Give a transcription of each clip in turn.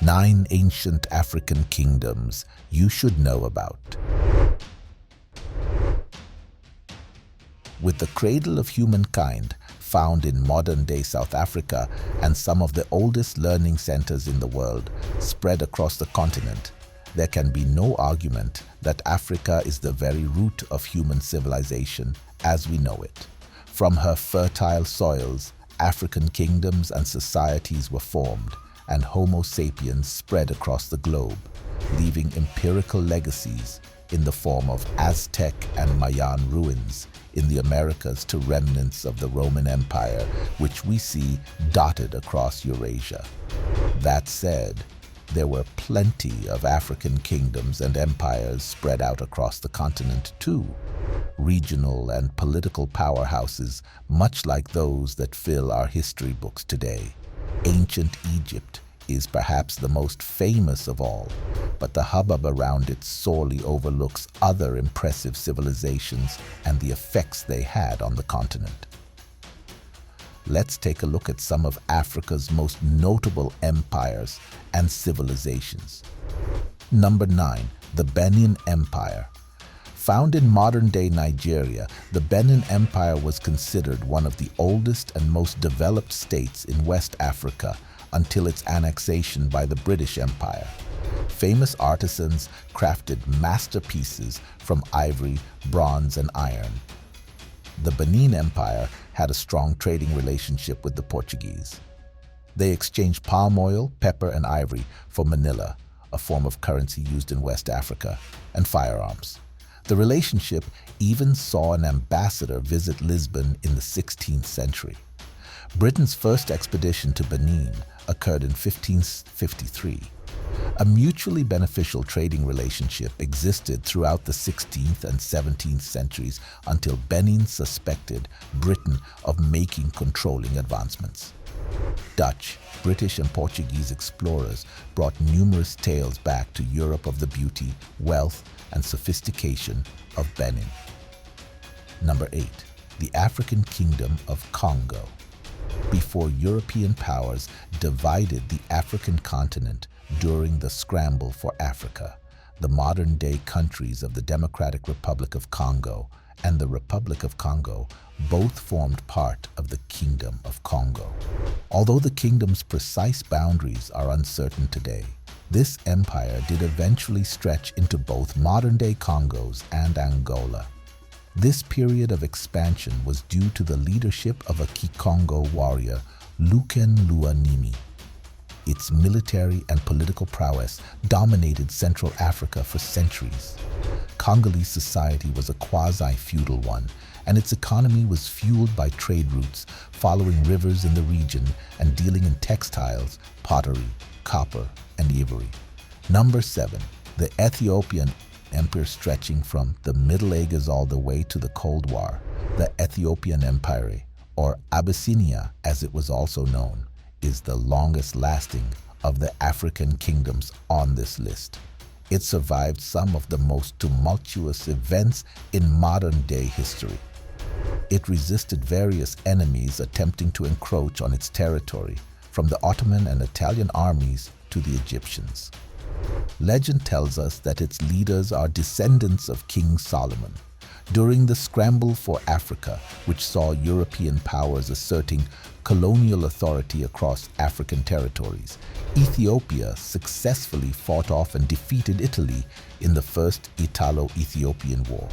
9 ancient African kingdoms you should know about. With the cradle of humankind found in modern-day South Africa and some of the oldest learning centers in the world spread across the continent, there can be no argument that Africa is the very root of human civilization as we know it. From her fertile soils, African kingdoms and societies were formed, and Homo sapiens spread across the globe, leaving empirical legacies in the form of Aztec and Mayan ruins in the Americas to remnants of the Roman Empire, which we see dotted across Eurasia. That said, there were plenty of African kingdoms and empires spread out across the continent too, regional and political powerhouses much like those that fill our history books today. Ancient Egypt is perhaps the most famous of all, but the hubbub around it sorely overlooks other impressive civilizations and the effects they had on the continent. Let's take a look at some of Africa's most notable empires and civilizations. Number 9. The Benin Empire. Found in modern-day Nigeria, the Benin Empire was considered one of the oldest and most developed states in West Africa until its annexation by the British Empire. Famous artisans crafted masterpieces from ivory, bronze, and iron. The Benin Empire had a strong trading relationship with the Portuguese. They exchanged palm oil, pepper, and ivory for manila, a form of currency used in West Africa, and firearms. The relationship even saw an ambassador visit Lisbon in the 16th century. Britain's first expedition to Benin occurred in 1553. A mutually beneficial trading relationship existed throughout the 16th and 17th centuries until Benin suspected Britain of making controlling advancements. Dutch, British, and Portuguese explorers brought numerous tales back to Europe of the beauty, wealth, and sophistication of Benin. Number 8. The African Kingdom of Kongo. Before European powers divided the African continent during the scramble for Africa, the modern-day countries of the Democratic Republic of Congo and the Republic of Congo both formed part of the Kingdom of Kongo. Although the kingdom's precise boundaries are uncertain today, this empire did eventually stretch into both modern-day Congos and Angola. This period of expansion was due to the leadership of a Kikongo warrior, Luken Luanimi. Its military and political prowess dominated Central Africa for centuries. Congolese society was a quasi-feudal one, and its economy was fueled by trade routes following rivers in the region and dealing in textiles, pottery, copper, and ivory. Number 7. The Ethiopian Empire. Stretching from the Middle Ages all the way to the Cold War, the Ethiopian Empire, or Abyssinia as it was also known, is the longest-lasting of the African kingdoms on this list. It survived some of the most tumultuous events in modern-day history. It resisted various enemies attempting to encroach on its territory, from the Ottoman and Italian armies to the Egyptians. Legend tells us that its leaders are descendants of King Solomon. During the scramble for Africa, which saw European powers asserting colonial authority across African territories, Ethiopia successfully fought off and defeated Italy in the First Italo-Ethiopian War.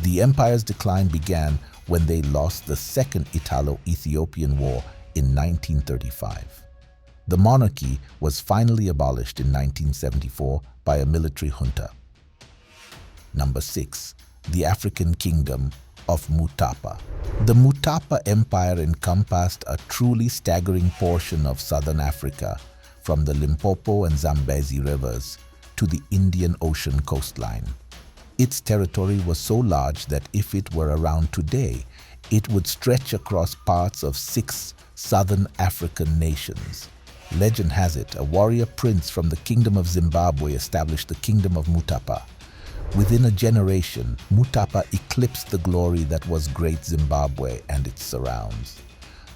The empire's decline began when they lost the Second Italo-Ethiopian War in 1935. The monarchy was finally abolished in 1974 by a military junta. Number 6. The African Kingdom of Mutapa. The Mutapa Empire encompassed a truly staggering portion of southern Africa, from the Limpopo and Zambezi rivers to the Indian Ocean coastline. Its territory was so large that if it were around today, it would stretch across parts of 6 southern African nations. Legend has it, a warrior prince from the Kingdom of Zimbabwe established the Kingdom of Mutapa. Within a generation, Mutapa eclipsed the glory that was Great Zimbabwe and its surrounds.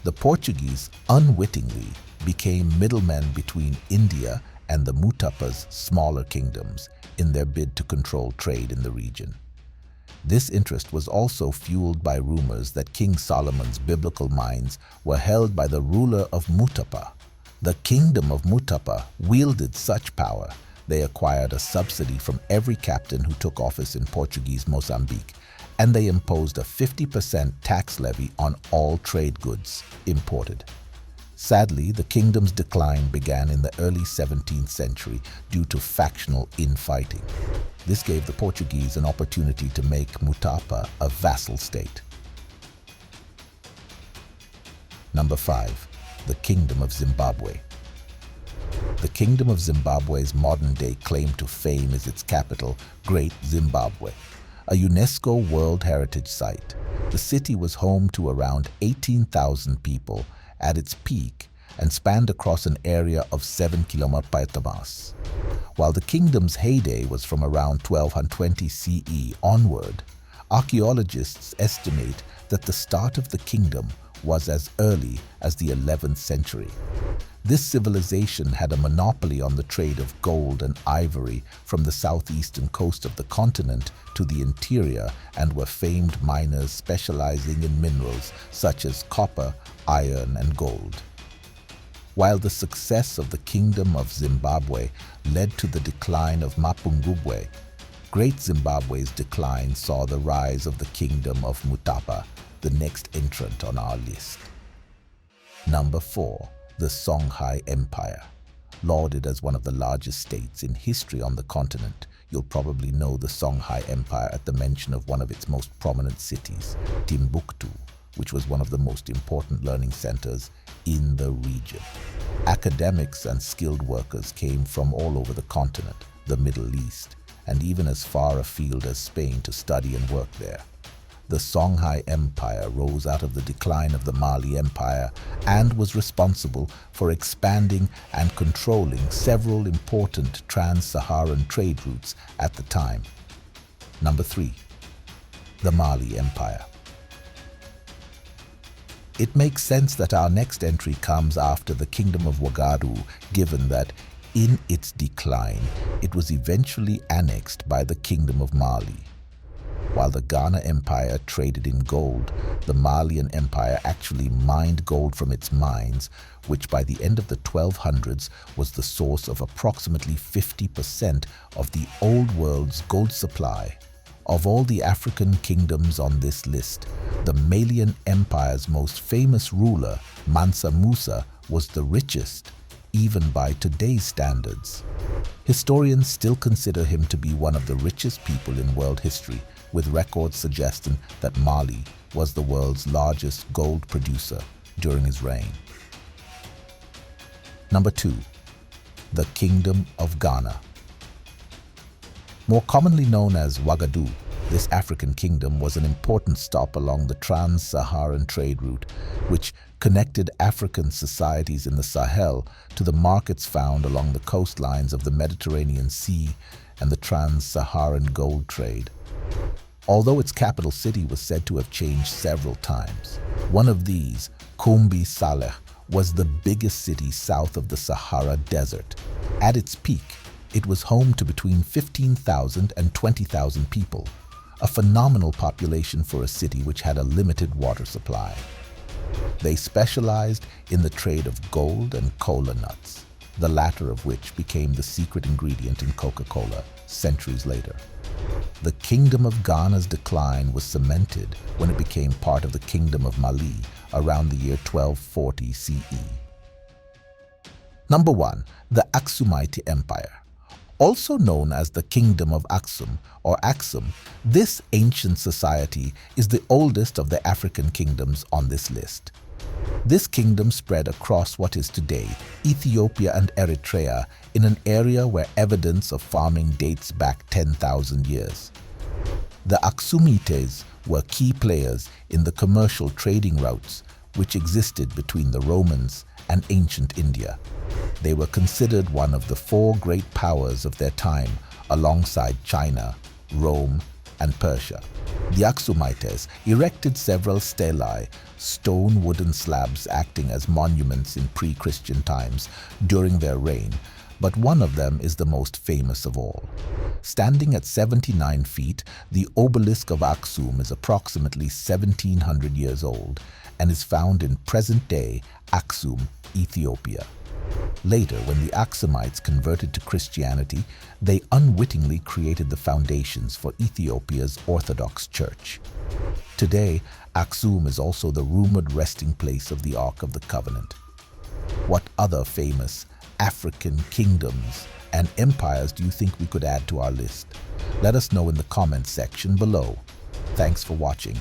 The Portuguese unwittingly became middlemen between India and the Mutapa's smaller kingdoms in their bid to control trade in the region. This interest was also fueled by rumors that King Solomon's biblical mines were held by the ruler of Mutapa. The Kingdom of Mutapa wielded such power they acquired a subsidy from every captain who took office in Portuguese Mozambique, and they imposed a 50% tax levy on all trade goods imported. Sadly, the kingdom's decline began in the early 17th century due to factional infighting. This gave the Portuguese an opportunity to make Mutapa a vassal state. Number 5. The Kingdom of Zimbabwe. The Kingdom of Zimbabwe's modern-day claim to fame is its capital, Great Zimbabwe, a UNESCO World Heritage Site. The city was home to around 18,000 people at its peak and spanned across an area of 7 kilometers. While the kingdom's heyday was from around 1220 CE onward, archaeologists estimate that the start of the kingdom was as early as the 11th century. This civilization had a monopoly on the trade of gold and ivory from the southeastern coast of the continent to the interior and were famed miners specializing in minerals such as copper, iron, and gold. While the success of the Kingdom of Zimbabwe led to the decline of Mapungubwe, Great Zimbabwe's decline saw the rise of the Kingdom of Mutapa, the next entrant on our list. Number 4. The Songhai Empire. Lauded as one of the largest states in history on the continent, you'll probably know the Songhai Empire at the mention of one of its most prominent cities, Timbuktu, which was one of the most important learning centers in the region. Academics and skilled workers came from all over the continent, the Middle East, and even as far afield as Spain to study and work there. The Songhai Empire rose out of the decline of the Mali Empire and was responsible for expanding and controlling several important trans-Saharan trade routes at the time. Number 3. The Mali Empire. It makes sense that our next entry comes after the Kingdom of Wagadu, given that in its decline, it was eventually annexed by the Kingdom of Mali. While the Ghana Empire traded in gold, the Malian Empire actually mined gold from its mines, which by the end of the 1200s was the source of approximately 50% of the Old World's gold supply. Of all the African kingdoms on this list, the Malian Empire's most famous ruler, Mansa Musa, was the richest, even by today's standards. Historians still consider him to be one of the richest people in world history, with records suggesting that Mali was the world's largest gold producer during his reign. Number 2. The Kingdom of Ghana. More commonly known as Wagadu, this African kingdom was an important stop along the trans-Saharan trade route, which connected African societies in the Sahel to the markets found along the coastlines of the Mediterranean Sea and the trans-Saharan gold trade. Although its capital city was said to have changed several times, one of these, Kumbi Saleh, was the biggest city south of the Sahara Desert. At its peak, it was home to between 15,000 and 20,000 people, a phenomenal population for a city which had a limited water supply. They specialized in the trade of gold and cola nuts, the latter of which became the secret ingredient in Coca-Cola centuries later. The Kingdom of Ghana's decline was cemented when it became part of the Kingdom of Mali around the year 1240 CE. Number 1. The Axumite Empire. Also known as the Kingdom of Axum or Axum, this ancient society is the oldest of the African kingdoms on this list. This kingdom spread across what is today Ethiopia and Eritrea in an area where evidence of farming dates back 10,000 years. The Axumites were key players in the commercial trading routes which existed between the Romans and ancient India. They were considered one of the 4 great powers of their time alongside China, Rome, and Persia. The Axumites erected several stelae, stone wooden slabs acting as monuments in pre-Christian times during their reign, but one of them is the most famous of all. Standing at 79 feet, the obelisk of Axum is approximately 1,700 years old and is found in present-day Axum, Ethiopia. Later, when the Axumites converted to Christianity, they unwittingly created the foundations for Ethiopia's Orthodox Church. Today, Axum is also the rumored resting place of the Ark of the Covenant. What other famous African kingdoms and empires do you think we could add to our list? Let us know in the comments section below. Thanks for watching.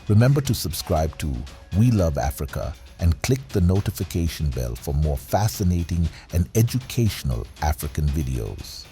Remember to subscribe to We Love Africa and click the notification bell for more fascinating and educational African videos.